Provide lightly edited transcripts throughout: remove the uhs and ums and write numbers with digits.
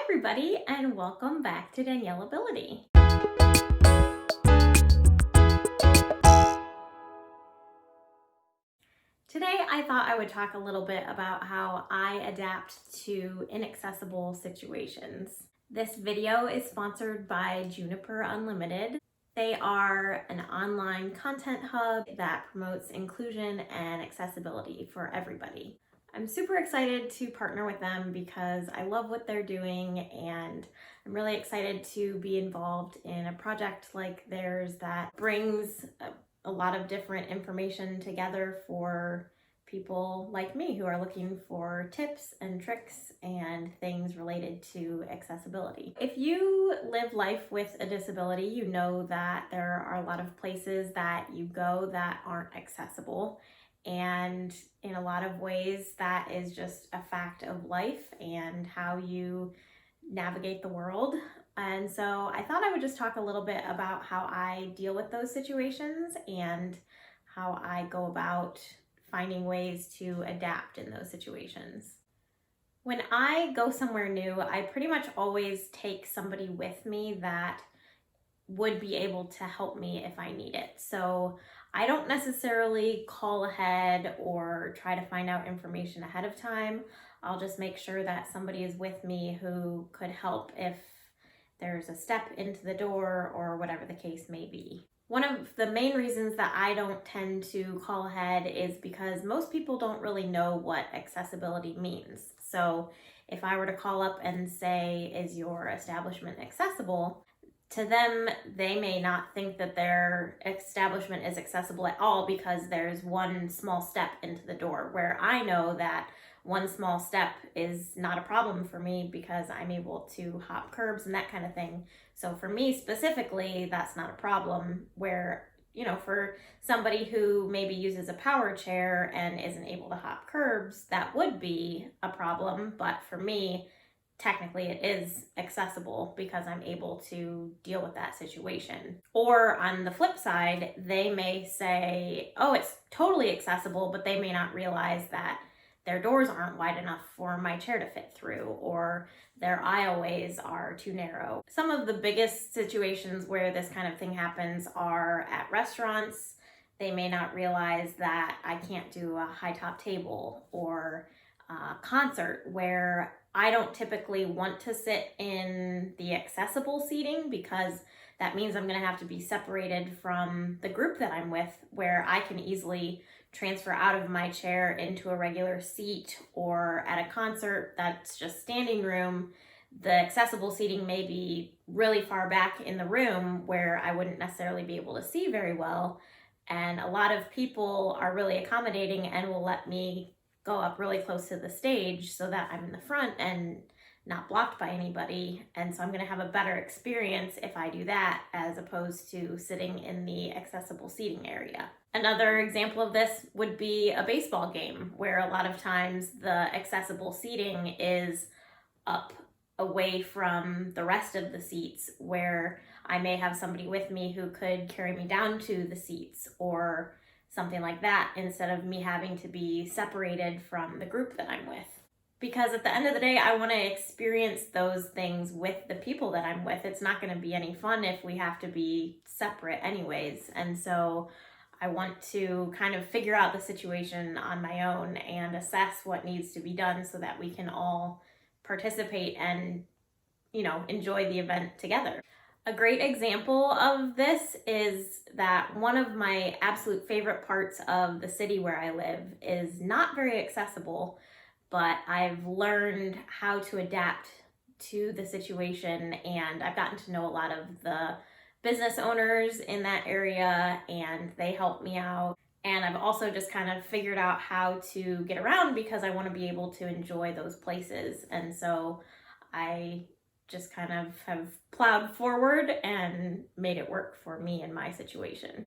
everybody, and welcome back to Daniellability. Today, I thought I would talk a little bit about how I adapt to inaccessible situations. This video is sponsored by Juniper Unlimited. They are an online content hub that promotes inclusion and accessibility for everybody. I'm super excited to partner with them because I love what they're doing, and I'm really excited to be involved in a project like theirs that brings a lot of different information together for people like me who are looking for tips and tricks and things related to accessibility. If you live life with a disability, you know that there are a lot of places that you go that aren't accessible. And in a lot of ways, that is just a fact of life and how you navigate the world. And so I thought I would just talk a little bit about how I deal with those situations and how I go about finding ways to adapt in those situations. When I go somewhere new, I pretty much always take somebody with me that would be able to help me if I need it. So I don't necessarily call ahead or try to find out information ahead of time. I'll just make sure that somebody is with me who could help if there's a step into the door or whatever the case may be. One of the main reasons that I don't tend to call ahead is because most people don't really know what accessibility means. So if I were to call up and say, "Is your establishment accessible?" to them, they may not think that their establishment is accessible at all because there's one small step into the door, where I know that one small step is not a problem for me because I'm able to hop curbs and that kind of thing. So for me specifically, that's not a problem, where, for somebody who maybe uses a power chair and isn't able to hop curbs, that would be a problem. But for me, technically it is accessible because I'm able to deal with that situation. Or on the flip side, they may say, "Oh, it's totally accessible," but they may not realize that their doors aren't wide enough for my chair to fit through, or their aisleways are too narrow. Some of the biggest situations where this kind of thing happens are at restaurants. They may not realize that I can't do a high top table, or a concert where I don't typically want to sit in the accessible seating because that means I'm going to have to be separated from the group that I'm with, where I can easily transfer out of my chair into a regular seat. Or at a concert that's just standing room, the accessible seating may be really far back in the room where I wouldn't necessarily be able to see very well. And a lot of people are really accommodating and will let me go up really close to the stage so that I'm in the front and not blocked by anybody. And so I'm going to have a better experience if I do that, as opposed to sitting in the accessible seating area. Another example of this would be a baseball game, where a lot of times the accessible seating is up away from the rest of the seats, where I may have somebody with me who could carry me down to the seats or something like that, instead of me having to be separated from the group that I'm with. Because at the end of the day, I want to experience those things with the people that I'm with. It's not going to be any fun if we have to be separate anyways. And so I want to kind of figure out the situation on my own and assess what needs to be done so that we can all participate and, enjoy the event together. A great example of this is that one of my absolute favorite parts of the city where I live is not very accessible, but I've learned how to adapt to the situation, and I've gotten to know a lot of the business owners in that area, and they help me out. And I've also just kind of figured out how to get around because I want to be able to enjoy those places. And so I just kind of have plowed forward and made it work for me in my situation.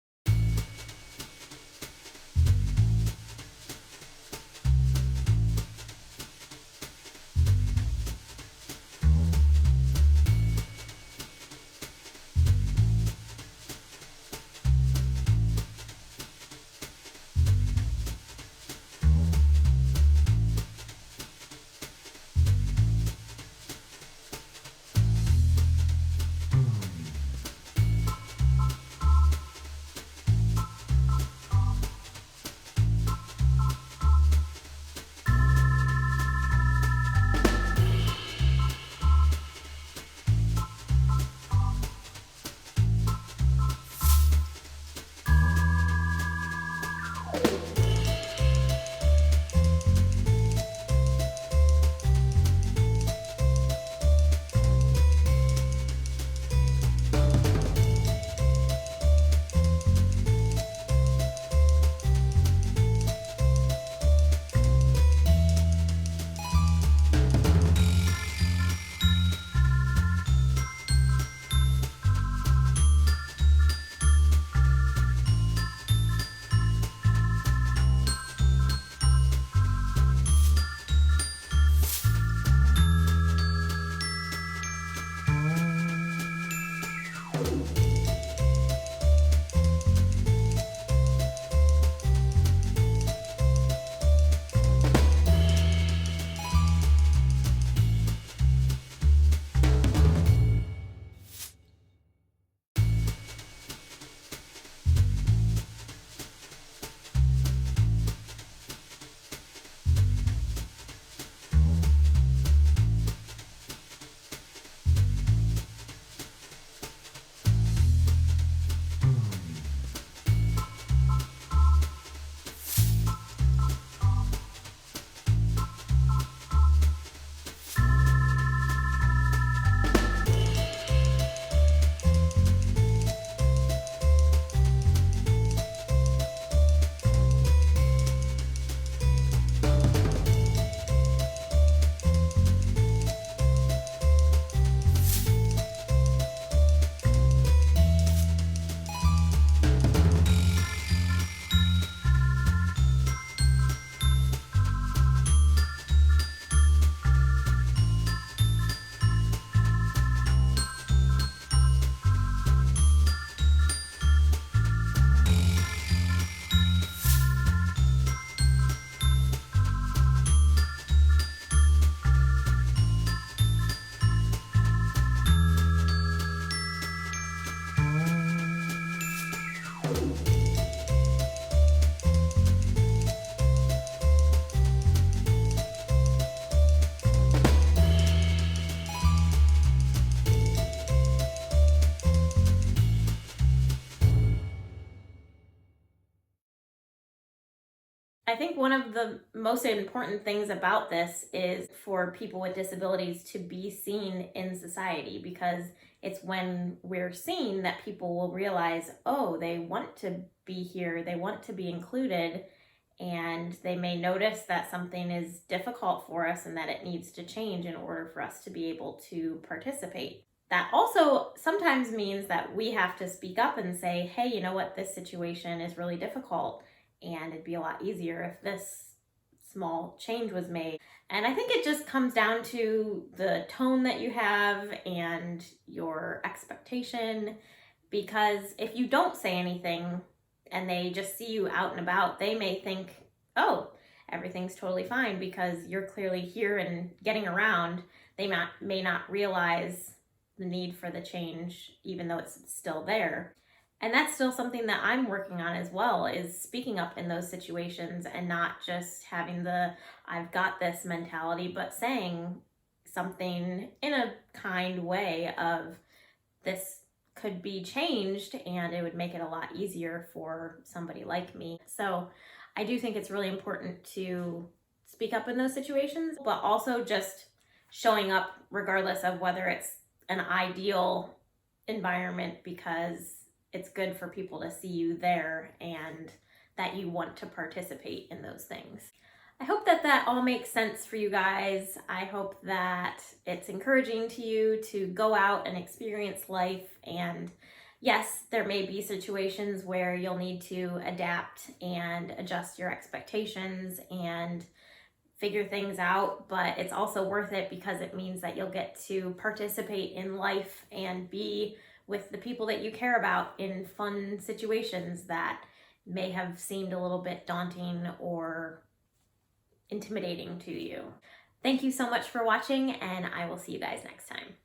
I think one of the most important things about this is for people with disabilities to be seen in society, because it's when we're seen that people will realize, oh, they want to be here, they want to be included, and they may notice that something is difficult for us and that it needs to change in order for us to be able to participate. That also sometimes means that we have to speak up and say, hey, you know what, this situation is really difficult, and it'd be a lot easier if this small change was made. And I think it just comes down to the tone that you have and your expectation, because if you don't say anything and they just see you out and about, they may think, oh, everything's totally fine because you're clearly here and getting around. They may not realize the need for the change, even though it's still there. And that's still something that I'm working on as well, is speaking up in those situations and not just having the I've got this mentality, but saying something in a kind way of, this could be changed and it would make it a lot easier for somebody like me. So I do think it's really important to speak up in those situations, but also just showing up regardless of whether it's an ideal environment, because it's good for people to see you there and that you want to participate in those things. I hope that that all makes sense for you guys. I hope that it's encouraging to you to go out and experience life. And yes, there may be situations where you'll need to adapt and adjust your expectations and figure things out, but it's also worth it because it means that you'll get to participate in life and be with the people that you care about in fun situations that may have seemed a little bit daunting or intimidating to you. Thank you so much for watching, and I will see you guys next time.